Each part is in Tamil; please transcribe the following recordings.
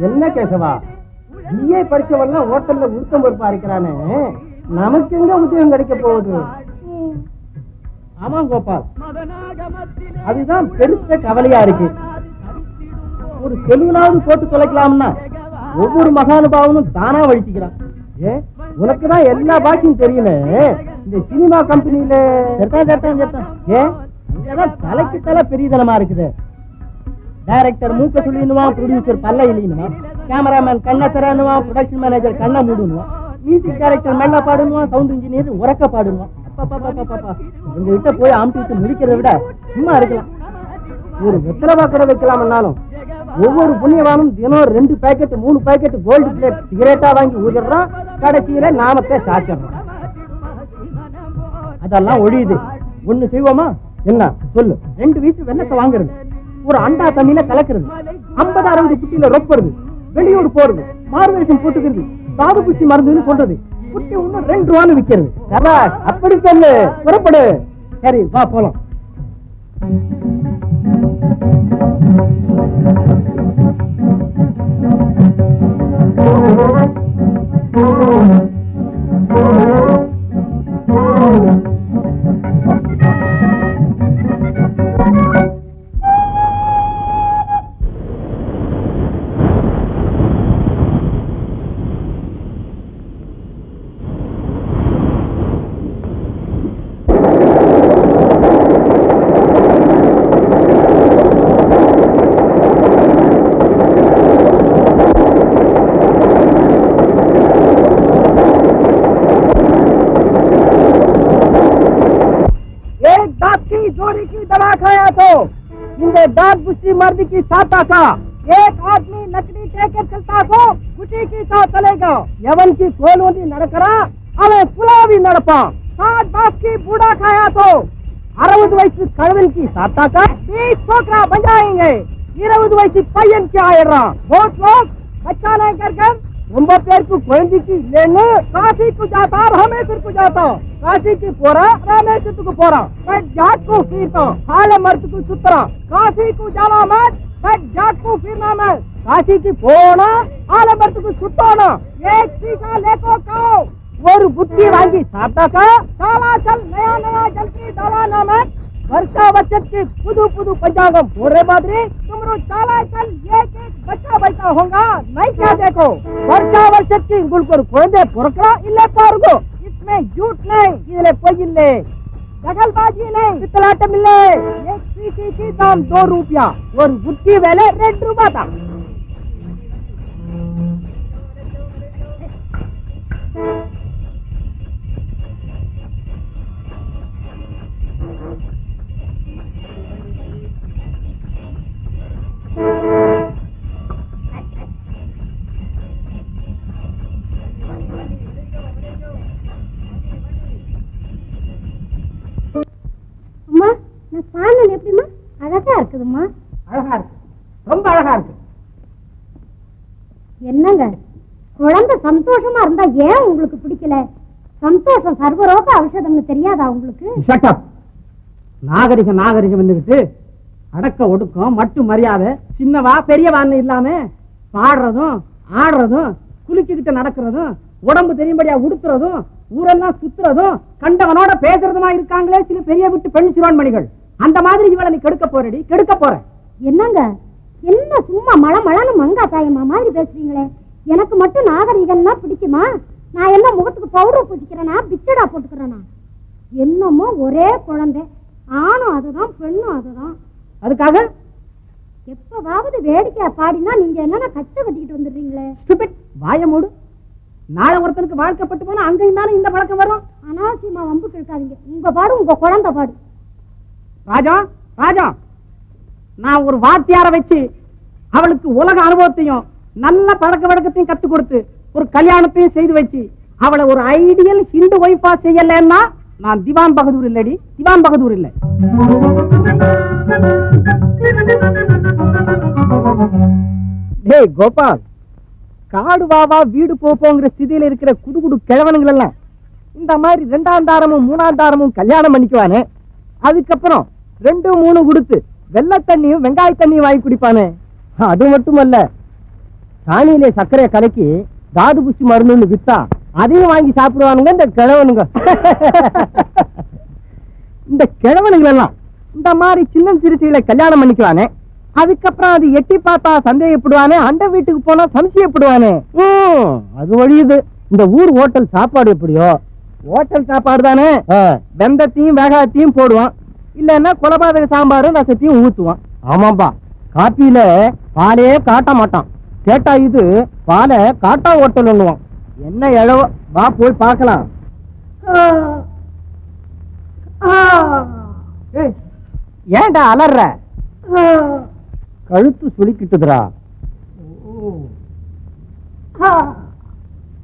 என்ன கேசவா, பிஏ படிச்சவெல்லாம் ஹோட்டல்ல உருத்தம் பொறுப்பா இருக்கிறானே, நமக்கு எங்க உத்தியோகம் கிடைக்க போகுது? ஆமா கோபால், அதுதான் பெருத்த கவலையா இருக்கு. ஒரு செலவுனாவது போட்டு தொலைக்கலாம்னா ஒவ்வொரு மகானுபாவனும் தானா வழிச்சுக்கிறான். உனக்குதான் எல்லா பாஷையும் தெரியுமே. இந்த சினிமா கம்பெனியில தலைக்கு தலை பெரியதனமா இருக்குது. டைரக்டர் மூக்க சொல்லிடுவான், ப்ரொடியூசர் பல்ல இல்லைன்னுவான், கேமராமேன் கண்ணை தரணுவான், ப்ரொடக்ஷன் மேனேஜர் கண்ணை மூடுவான், மியூசிக் டைரக்டர் மெல்ல பாடுவான், சவுண்ட் இன்ஜினியர் உறக்க பாடுவான். உங்க கிட்ட போய் ஆம்பிட்டு முடிக்கிறத விட சும்மா இருக்கலாம். ஒரு வெத்தலை கடை வைக்கலாம்னாலும் ஒவ்வொரு புண்ணியவானும் தினம் 2 பாக்கெட் 3 பாக்கெட் கோல்டு பிளேட் சிகரெட்டா வாங்கி ஊதிடுறான். கடைசியில நாமத்தை சாச்சிடுறோம். அதெல்லாம் ஒழியுது. ஒண்ணு செய்வோமா? என்ன சொல்லு. 2 வீட்டு வெள்ளத்தை வாங்குறது, ஒரு அண்டா தண்ணியில கலக்கிறது, 50-60 குட்டியில ரொப்புறது, வெளியூர் போறது, மார்வேஷம் போட்டுக்கிறது, சாது குச்சி மருந்துன்னு சொல்றது, குட்டி ஒண்ணு 2 ரூபான்னு விக்கிறது. அப்படி சொல்லு, புறப்படு. சரி வா போலாம். मर्द की साता का एक आदमी लकड़ी टेकर चलता को खुशी की साथ चलेगा. यवन की कोलोनी नड़करा अवे पुलावी नड़पा. 60 बाप की बूढ़ा खाया तो 60 वयसु कड़वन की साता का 20 छोकरा बन जाएंगे. 20 वयसु पयन क्या आयरा. बहुत लोग बच्चा नहीं कर ரொம்ப பேருக்கு குழந்தைக்கு இல்லைன்னு காசிக்கு जाता ராமேஸ்வருக்கு जाता. காசிக்கு போறா, ராமேஸ்வரத்துக்கு போறான். பட் ஜாட்கு ஃபீர்தான் கால மரத்துக்கு சுத்துறான். காசிக்கு जावा मत, பட் ஜாட்கு ஃபீர்னா मत. காசிக்கு போனா ஆலமரத்துக்கு சுத்தணும். एक सीखा लेको खाओ. ஒரு புத்தி வாங்கி சாப்பிட்டாக்கா சாலாசல் नया नया जल्दी डाला मत. वर्षा बचत के पुदु पुदु पंचांगम बोरे मादरी तुमरो चालाचल एक बच्चा बैठा होगा. नहीं क्या देखो वर्षा बचत की गुलकुर कोंदे पुरकरा इल्ले पारगो. इसमें झूठ नहीं, इल्ले पोइल्ले दगलबाजी नहीं, पितलाटम इल्ले. एक सीसी की दाम 2 रुपया और बुट्टी वेले 2 रुपया था. அழகா இருக்குதுமா. அழகா இருக்கு, ரொம்ப அழகா இருக்கு. என்னங்க குழந்தை சந்தோஷமா இருந்தா ஏன் உங்களுக்கு பிடிக்கல? சந்தோஷம் சர்வரோக ஔஷதம்னு தெரியாதா உங்களுக்கு? நாகரிகம் நாகரிகம் வந்துகிட்டு அடக்க ஒடுக்கம் மட்டு மரியாதை சின்னவா பெரியவான்னு இல்லாம பாடுறதும் ஆடுறதும் குளிச்சுக்கிட்டு நடக்கிறதும் உடம்பு தெரியும்படியா உடுத்துறதும் ஊரெல்லாம் சுத்துறதும் கண்டவனோட பேசுறதுமா இருக்காங்களே சில பெரிய விட்டு பெண் சிறுவன்மணிகள். அந்த மாதிரி இவளை நீ கெடுக்க போறடி, கெடுக்க போற. என்னங்க என்ன சும்மா மழை மழன்னு மங்கா தாயம்மா மாதிரி பேசுறீங்களே. எனக்கு மட்டும் நாகரிகம்னா பிடிக்குமா? நான் என்ன முகத்துக்கு பவுடர் பூசிக்கிறேனா பிச்சடா போட்டுக்கிறேனா? என்னமோ ஒரே குழந்தை, ஆணும் அதுதான் பெண்ணும் அதுதான். அதுக்காக எப்பவாவது வேடிக்கை பாடினா நீங்க என்னன்னா கஷ்டப்பட்டுக்கிட்டு வந்துடுறீங்களே. வாய மூடு. நாளை ஒருத்தனுக்கு வாழ்க்கப்பட்டு போனா அங்கேயும் தானே இந்த பழக்கம் வரும். அனாவசியமா வம்பு கேட்காதீங்க. உங்க பாடு உங்க குழந்தை பாடு. ராஜா ராஜா, நான் ஒரு வாத்தியார வச்சு அவளுக்கு உலக அனுபவத்தையும் நல்ல பழக்க வழக்கத்தையும் கத்து கொடுத்து ஒரு கல்யாணத்தையும் செய்து வச்சு அவளை ஒரு ஐடியல் ஹிந்து வைஃபா செய்யலன்னா நான் திவான் பகதூர் இல்லடி, திவான் பகதூர் இல்லை. டேய் கோபால், காடு வாவா வீடு போங்கிற ஸ்திதியில இருக்கிற குடுகுடு கிழவனுங்கள் எல்லாம் இந்த மாதிரி 2ஆம் தாரமும் 3ஆம் தாரமும் கல்யாணம் பண்ணிக்குவானே. அதுக்கப்புறம் 2 3 கொடுத்து வெள்ளை தண்ணியும் வெங்காய தண்ணியும் வாங்கி குடிப்பானே. அது மட்டுமல்ல, சாணியிலே சர்க்கரையை கலக்கி தாது புஷ்டி மருந்துன்னு வித்தா அதையும் வாங்கி சாப்பிடுவானுங்க இந்த கிழவனுங்க. இந்த கிழவனுங்கள் எல்லாம் இந்த மாதிரி சின்ன சிறுத்தைகளை கல்யாணம் பண்ணிக்குவானே, அதுக்கப்புறம் அது எட்டி பார்த்தா சந்தேகப்படுவானே, அந்த வீட்டுக்கு போனா சம்சயப்படுவானே. அது வழியுது. இந்த ஊர் ஹோட்டல் சாப்பாடு எப்படியோ, ஹோட்டல் சாப்பாடு தானே, வெந்தத்தையும் வேகாத்தையும் போடுவான், இல்லன்னா கொலபாதக சாம்பாரும் ரசத்தையும் ஊத்துவான். ஆமாம்பா, காப்பியில பாலே காட்ட மாட்டான், கேட்டா இது பாலை காட்டா ஹோட்டல் ஒண்ணுவான். என்ன எழவோ, வா போய் பார்க்கலாம். ஏன்டா அலற? கழுத்து சுளிக்கிட்டுதுரா.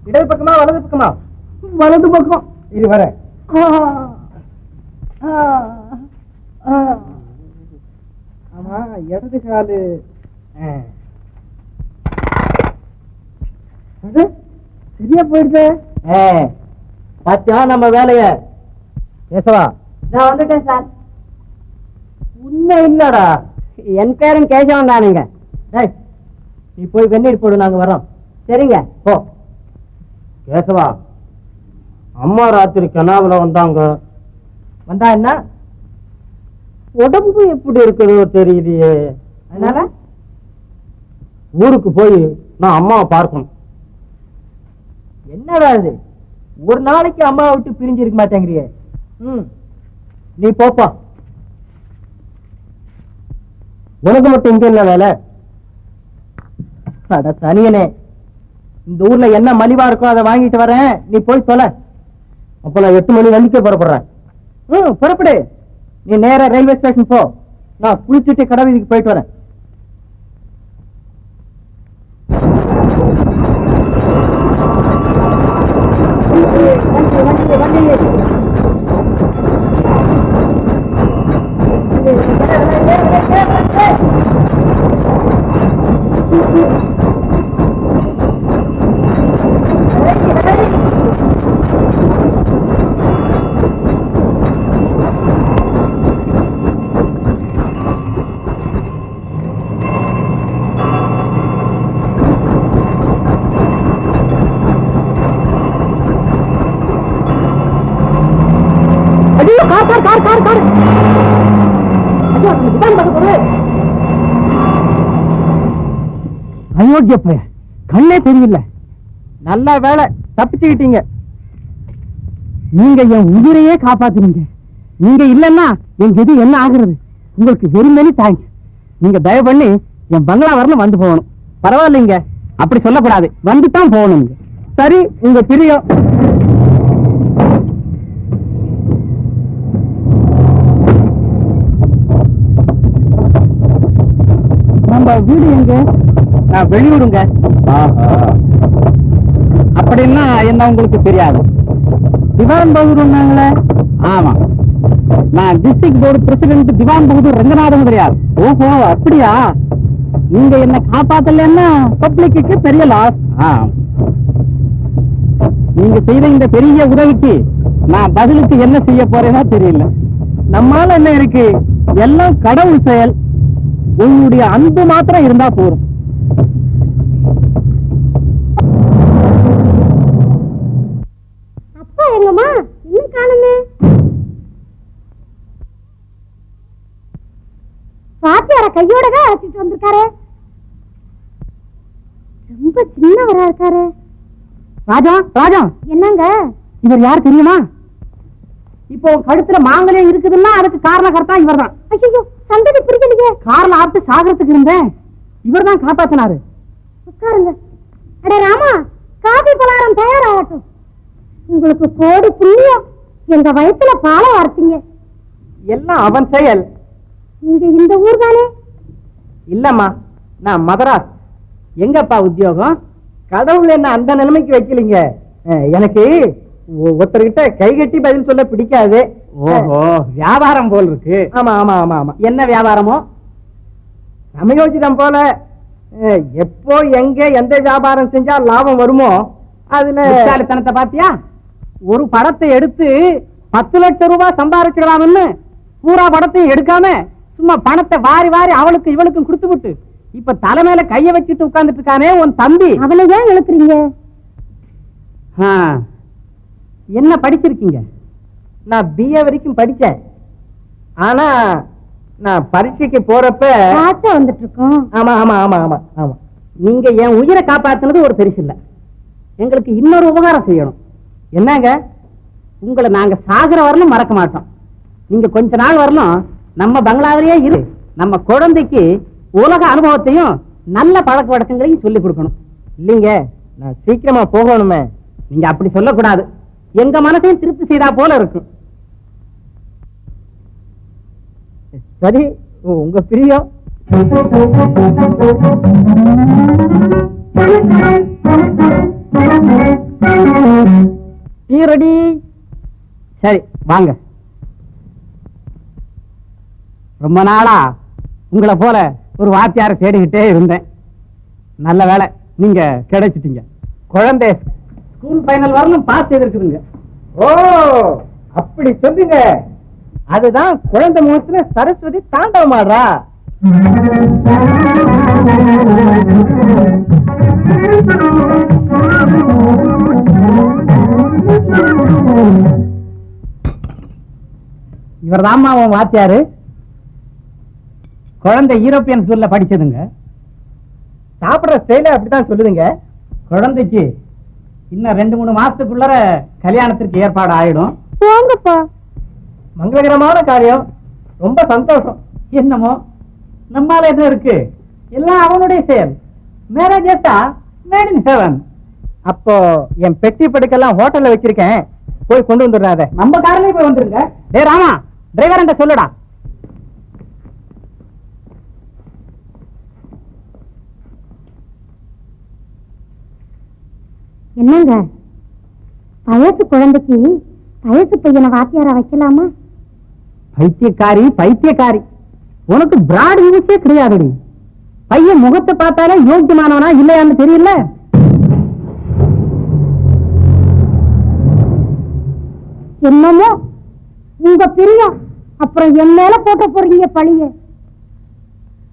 இடது பக்கமா வலது பக்கமா? வலது பக்கம். இது வர ஆமா, இடது காலு சரியா போயிடுச்சு. பாத்தியா நம்ம வேலைய? கேசவா, நான் வந்துட்டேன் சார். உண்மை இல்லடா, என் பேரும் கேசவன் தானுங்க. நீ போய் வெந்நீர் போடு, நாங்க வரோம். சரிங்க. போ. கேசவா, அம்மா ராத்திரி கனாவுல வந்தாங்க. வந்தா என்ன? உடம்பு எப்படி இருக்குதோ தெரியலையே, அதனால ஊருக்கு போய் நான் அம்மாவை பார்க்கணும். என்னடா இது, ஒரு நாளைக்கு அம்மாவை விட்டு பிரிஞ்சு இருக்க மாட்டேங்கிறியே. நீ போப்பா. உனக்கு மட்டும் இங்க இல்ல வேலை? அட தனியனே, இந்த ஊர்ல என்ன மலிவா இருக்கோ அதை வாங்கிட்டு வரேன், நீ போய் சொல்ல. அப்ப நான் 8 மணி வண்டிக்கு புறப்படுறேன். புறப்படு. நீ நேரா ரயில்வே ஸ்டேஷன் போ, நான் குளிச்சுட்டு கடை வீதிக்கு போயிட்டு வரேன். அயோக்கிய பையன், கண்ணே தெரியல. நல்ல வேலை, தப்பிச்சுக்கிட்டீங்க. நீங்க என் உயிரையே காப்பாத்துறீங்க. நீங்க இல்லன்னா எங்க இது என்ன ஆகுறது? உங்களுக்கு வெரி மெனி தேங்க்ஸ். நீங்க தயவு பண்ணி என் பங்களா வரணும், வந்து போகணும். பரவாயில்லைங்க, அப்படி சொல்லக்கூடாது, வந்துதான் போகணும். சரி, உங்க பிரியம். நம்ம வீடு எங்க? நான் வெளியூருங்க. அப்படின்னா என்ன உங்களுக்கு தெரியாது? திவான் பகதூர். ஆமா, நான் டிஸ்ட்ரிக்ட் போர்டு பிரசிடென்ட் திவான் பகதூர் ரங்கநாதன் தெரியாது. ஓஹோ, அப்படியா? நீங்க என்ன காப்பாத்தலன்னா பப்ளிக்கு பெரிய லாஸ். நீங்க செய்த இந்த பெரிய உதவிக்கு நான் பதிலுக்கு என்ன செய்ய போறேன்னா தெரியல. நம்மால என்ன இருக்கு, எல்லாம் கடவுள் செயல். உங்களுடைய அன்பு மாத்திரம் இருந்தா போதும். அப்பா எங்கம்மா இன்னும் காணுமே? பாத்தியார கையோட அழைச்சிட்டு வந்திருக்காரு. ரொம்ப சின்னவரா இருக்காரு. ராஜா, ராஜா, என்னங்க இவர் யார் தெரியுமா? இப்போ கழுத்துல மாங்கல்யம் இருக்குதுன்னா அதுக்கு காரணகர்த்தா இவர் தான். ஐயோ, சந்ததி புரியலையே. கார்ல ஆட்டு சாகரத்துக்கு இருந்தேன், இவர் தான் காப்பாத்தினாரு. உட்காருங்க. அடே ராமா, காபி பலகாரம் தயாராகட்டும். உங்களுக்கு கோடி புண்ணியம், எங்க வயசுல பாலை வார்த்தீங்க. எல்லாம் அவன் செயல். நீங்க இந்த ஊர் தானே? இல்லம்மா, நான் மதராஸ். எங்கப்பா உத்தியோகம்? கடவுள் என்ன அந்த நிலைமைக்கு வைக்கலீங்க. எனக்கு ஒருத்தர்கிட்ட கை கட்டி பதில் சொல்ல பிடிக்காது. ஓஹோ, வியாபாரம் போல் இருக்கு. ஆமா ஆமா ஆமா ஆமா. என்ன வியாபாரமோ? சமயோஜிதம் போல. எப்போ எங்க எந்த வியாபாரம் செஞ்சா லாபம் வருமோ அதுல. விசாலித்தனத்தை பாத்தியா? ஒரு படத்தை எடுத்து 10 லட்சம் ரூபாய் சம்பாதிச்சிடலாம்னு பூரா படத்தையும் எடுக்காம சும்மா பணத்தை வாரி வாரி அவளுக்கு இவளுக்கும் கொடுத்து விட்டு இப்ப தலைமையில கைய வச்சுட்டு உட்கார்ந்துட்டு இருக்கானே உன் தம்பி. அவனை ஏன் இழுக்கிறீங்க? என்ன படிச்சிருக்கீங்க? நான் BA வரைக்கும் படிச்சேன். ஆனா நான் பரீட்சைக்கு போறப்ப வந்துட்டு இருக்கோம். ஆமா ஆமா ஆமா ஆமா ஆமா நீங்க என் உயிரை காப்பாத்துனது ஒரு பெருசு இல்ல. எங்களுக்கு இன்னொரு உபகாரம் செய்யணும். என்னங்க, உங்களை நாங்க சாகர வரலும் மறக்க மாட்டோம். நீங்க கொஞ்ச நாள் வரலும் நம்ம பங்களாவிலேயே இரு. நம்ம குழந்தைக்கு உலக அனுபவத்தையும் நல்ல பழக்க வழக்கங்களையும் சொல்லிக் கொடுக்கணும். இல்லைங்க, நான் சீக்கிரமா போகணுமே. நீங்க அப்படி சொல்லக்கூடாது. எங்க மனசையும் திருப்தி செய்தா போல இருக்கும். சரி, உங்க பிரியம். Tea ready. சரி வாங்க. ரொம்ப நாளா உங்களை போல ஒரு வாத்தியாரை தேடிக்கிட்டே இருந்தேன். நல்ல வேலை, நீங்க கிடைச்சிட்டீங்க. குழந்தை ஸ்கூல் ஃபைனல் வரணும் பாஸ் செய்திருக்குதுங்க. ஓ, அப்படி சொல்லுங்க. அதுதான் குழந்தை முகத்துல சரஸ்வதி தாண்டவம் ஆடுறா. இவர் தாம்மா உன் வாத்தியாரு. குழந்தை யூரோப்பியன் ஸ்கூல்ல படிச்சதுங்க. சாப்பிடுற ஸ்டைல அப்படித்தான் சொல்லுதுங்க. குழந்தைக்கு இன்னும் 2-3 மாசத்துக்குள்ள கல்யாணத்திற்கு ஏற்பாடு ஆயிடும். போங்கப்பா. மங்களகரமான காரியம். ரொம்ப சந்தோஷம். என்னமோ நம்மால எதுவும் இருக்கு, எல்லாம் அவனுடைய செயல். Marriage made in heaven. அப்போ என் பெட்டி படுக்கெல்லாம் ஹோட்டல்ல வச்சிருக்கேன், போய் கொண்டு வந்துடுறாத. நம்ம காரிலே போய் வந்துருங்க. டே ராமா, டிரைவர் என்ற சொல்லுடா. என்னங்க, வயசு குழந்தைக்கு வயசு பையனை வாத்தியாரா வைக்கலாமா? பைத்தியக்காரி பைத்தியக்காரி, உனக்கு பிராட் யூஸே கிடையாதுடி. பையன் முகத்தை பார்த்தாலே யோக்கியமானவனா இல்லையான்னு தெரியல. என்னமோ உங்க பிரியம். அப்புறம் என் மேல போட்ட போறீங்க பழிய.